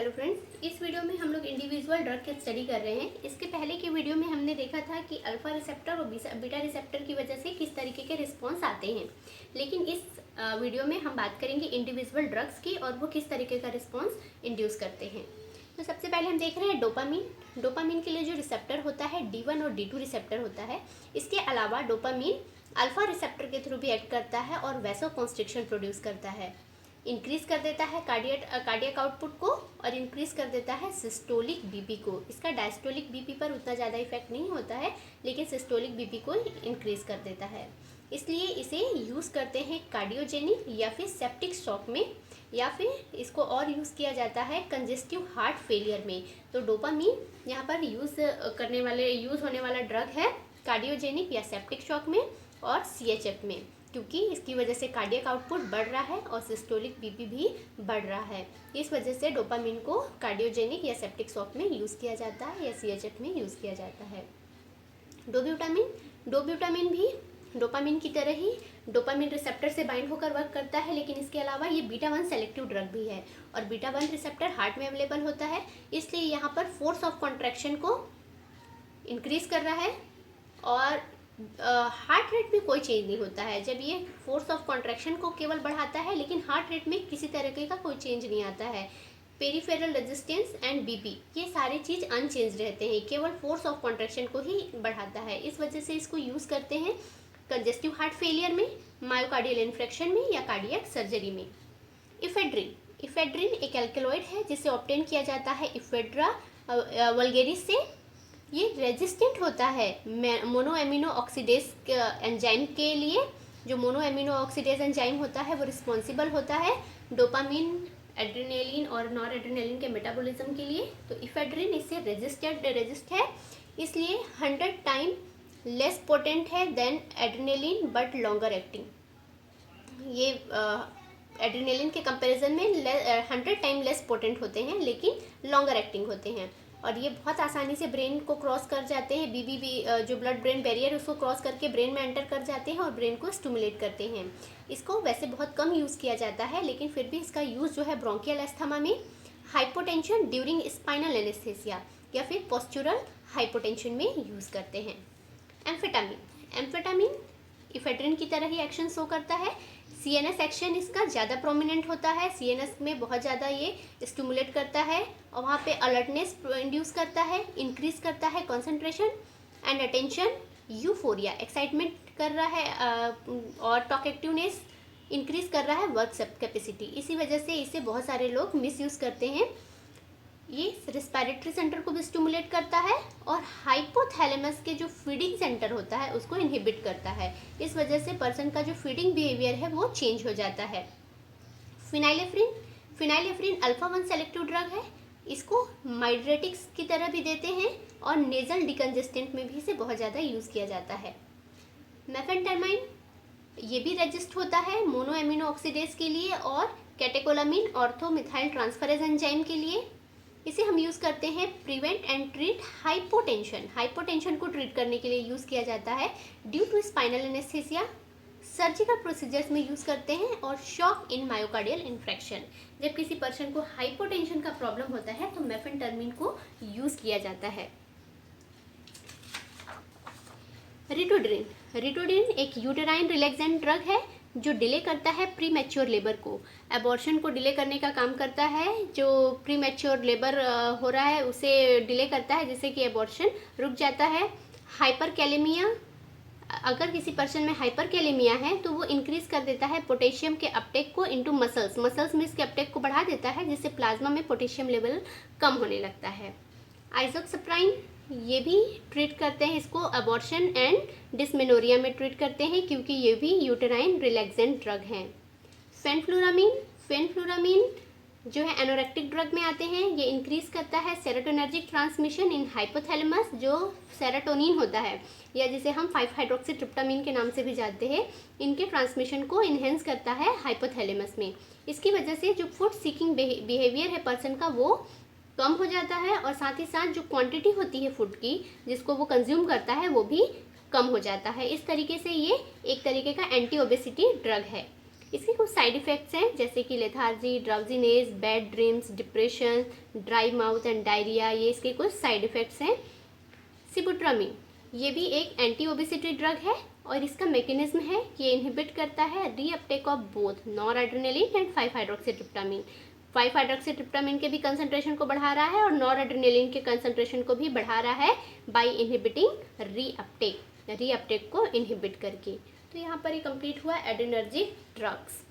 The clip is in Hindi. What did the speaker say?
हेलो फ्रेंड्स, इस वीडियो में हम लोग इंडिविजुअल ड्रग की स्टडी कर रहे हैं। इसके पहले की वीडियो में हमने देखा था कि अल्फा रिसेप्टर और बीटा रिसेप्टर की वजह से किस तरीके के रिस्पॉन्स आते हैं। लेकिन इस वीडियो में हम बात करेंगे इंडिविजुअल ड्रग्स की और वो किस तरीके का रिस्पॉन्स इंड्यूस करते हैं। तो सबसे पहले हम देख रहे हैं डोपामीन। डोपामीन के लिए जो रिसेप्टर होता है D1 और D2 रिसेप्टर होता है। इसके अलावा डोपामीन अल्फा रिसेप्टर के थ्रू भी एक्ट करता है और वैसोकॉन्स्ट्रिक्शन प्रोड्यूस करता है, इंक्रीज कर देता है कार्डियक आउटपुट को और इंक्रीज कर देता है सिस्टोलिक बीपी को। इसका डायस्टोलिक बीपी पर उतना ज़्यादा इफेक्ट नहीं होता है, लेकिन सिस्टोलिक बीपी को इंक्रीज कर देता है। इसलिए इसे यूज़ करते हैं कार्डियोजेनिक या फिर सेप्टिक शॉक में, या फिर इसको और यूज़ किया जाता है कंजेस्टिव हार्ट फेलियर में। तो डोपामीन यहाँ पर यूज़ होने वाला ड्रग है कार्डियोजेनिक या सेप्टिक शॉक में और CHF में, क्योंकि इसकी वजह से कार्डियक आउटपुट बढ़ रहा है और सिस्टोलिक बीपी भी बढ़ रहा है। इस वजह से डोपामीन को कार्डियोजेनिक या सेप्टिक शॉक में यूज़ किया जाता है या CHF में यूज़ किया जाता है। डोब्यूटामिन भी डोपामीन की तरह ही डोपामीन रिसेप्टर से बाइंड होकर वर्क करता है, लेकिन इसके अलावा ये बीटा 1 सेलेक्टिव ड्रग भी है और बीटा 1 रिसेप्टर हार्ट में अवेलेबल होता है। इसलिए यहाँ पर फोर्स ऑफ कॉन्ट्रैक्शन को इंक्रीज कर रहा है और हार्ट रेट में कोई चेंज नहीं होता है। जब ये फोर्स ऑफ कॉन्ट्रैक्शन को केवल बढ़ाता है, लेकिन हार्ट रेट में किसी तरीके का कोई चेंज नहीं आता है। पेरिफेरल रेजिस्टेंस एंड बीपी ये सारी चीज़ अनचेंज रहते हैं, केवल फोर्स ऑफ कॉन्ट्रैक्शन को ही बढ़ाता है। इस वजह से इसको यूज़ करते हैं कंजेस्टिव हार्ट फेलियर में, मायोकार्डियल इन्फेक्शन में या कार्डियक सर्जरी में। इफेड्रिन एक एल्केलॉइड है जिसे ऑब्टेन किया जाता है इफेड्रा वल्गेरिस से। ये रेजिस्टेंट होता है मोनो एमिनो ऑक्सीडेज एंजाइम के लिए। जो मोनो एमिनो ऑक्सीडेज एंजाइम होता है वो रिस्पॉन्सिबल होता है डोपामीन, एड्रेनालिन और नॉर एड्रेनालिन के मेटाबॉलिज्म के लिए। तो इफेड्रिन इससे रेजिस्ट है, इसलिए 100 टाइम लेस पोटेंट है than adrenaline but longer acting. ये एड्रेनालिन के कंपैरिजन में 100 टाइम लेस पोटेंट होते हैं, लेकिन लॉन्गर एक्टिंग होते हैं और ये बहुत आसानी से ब्रेन को क्रॉस कर जाते हैं। BBB जो ब्लड ब्रेन बैरियर उसको क्रॉस करके ब्रेन में एंटर कर जाते हैं और ब्रेन को स्टिमुलेट करते हैं। इसको वैसे बहुत कम यूज़ किया जाता है, लेकिन फिर भी इसका यूज़ जो है ब्रोंकियल अस्थमा में, हाइपोटेंशन ड्यूरिंग स्पाइनल एनेस्थीसिया या फिर पोस्चुरल हाइपोटेंशन में यूज़ करते हैं। एम्फेटामिन इफेड्रिन की तरह ही एक्शन शो करता है। CNS एक्शन इसका ज़्यादा प्रोमिनेंट होता है। CNS में बहुत ज़्यादा ये स्टिमुलेट करता है और वहाँ पे अलर्टनेस इंड्यूस करता है, इंक्रीज करता है concentration and attention, euphoria excitement कर रहा है और टॉकेटिवनेस इंक्रीज कर रहा है वर्क कैपेसिटी। इसी वजह से इसे बहुत सारे लोग मिसयूज़ करते हैं। ये रेस्पिरेटरी सेंटर को भी स्टिमुलेट करता है और हाइपोथैलेमस के जो फीडिंग सेंटर होता है उसको इनहिबिट करता है। इस वजह से पर्सन का जो फीडिंग बिहेवियर है वो चेंज हो जाता है। फिनाइलेफ्रिन अल्फा 1 सेलेक्टिव ड्रग है। इसको माइड्रेटिक्स की तरह भी देते हैं और नेजल डिकंजेस्टेंट में भी इसे बहुत ज़्यादा यूज़ किया जाता है। मेफेंटरमाइन ये भी रेजिस्ट होता है मोनो एमिनो ऑक्सीडेज के लिए और catecholamine ortho methyl transferase enzyme के लिए। इसे हम यूज़ करते हैं प्रिवेंट एंड ट्रीट हाइपोटेंशन को ट्रीट करने के लिए यूज़ किया जाता है due to spinal anaesthesia. Surgical procedures में यूज़ करते हैं और शॉक इन मायोकार्डियल इन्फेक्शन। जब किसी पर्सन को हाइपोटेंशन का प्रॉब्लम होता है तो मेफेंटरमिन को यूज़ किया जाता है। रिटोड्रिन एक यूटेराइन रिलैक्सेंट ड्रग है जो डिले करता है प्री मैच्योर लेबर को, एबॉर्शन को डिले करने का काम करता है। जो प्री मैच्योर लेबर हो रहा है उसे डिले करता है, जिससे कि एबॉर्शन रुक जाता है। हाइपरकैलेमिया, अगर किसी पर्सन में हाइपरकैलेमिया है तो वो इंक्रीज कर देता है पोटेशियम के अपटेक को इनटू मसल्स में इसके अपटेक को बढ़ा देता है, जिससे प्लाज्मा में पोटेशियम लेवल कम होने लगता है। आइजोक्सिप्राइन ये भी ट्रीट करते हैं, इसको अबॉर्शन एंड डिस्मेनोरिया में ट्रीट करते हैं क्योंकि ये भी यूटेराइन रिलैक्सेंट ड्रग हैं। फेनफ्लुरामीन जो है एनोरेक्टिक ड्रग में आते हैं। ये इंक्रीज करता है सेरोटोनर्जिक ट्रांसमिशन इन हाइपोथैलेमस, जो सेरोटोनिन होता है या जिसे हम 5-हाइड्रोक्सीट्रिप्टामिन के नाम से भी जानते हैं, इनके ट्रांसमिशन को इन्हेंस करता है हाइपोथैलेमस में। इसकी वजह से जो फूड सीकिंग बिहेवियर है पर्सन का वो कम हो जाता है और साथ ही साथ जो क्वांटिटी होती है फूड की जिसको वो कंज्यूम करता है वो भी कम हो जाता है। इस तरीके से ये एक तरीके का एंटी ओबेसिटी ड्रग है। इसके कुछ साइड इफ़ेक्ट्स हैं जैसे कि lethargy, drowsiness, bad dreams, depression, dry mouth and diarrhoea, ये इसके कुछ साइड इफ़ेक्ट्स हैं। सिबुट्रामिन ये भी एक एंटी ओबेसिटी ड्रग है और इसका मैकेनिज्म है कि ये इनहिबिट करता है reuptake of both noradrenaline and five hydroxytryptamine. Five hydroxytryptamine के भी कंसंट्रेशन को बढ़ा रहा है और नॉरएड्रेनालिन के कंसंट्रेशन को भी बढ़ा रहा है बाय इनहिबिटिंग रीअपटेक को इनहिबिट करके। तो यहाँ पर ये कंप्लीट हुआ एड्रेनर्जिक ड्रग्स।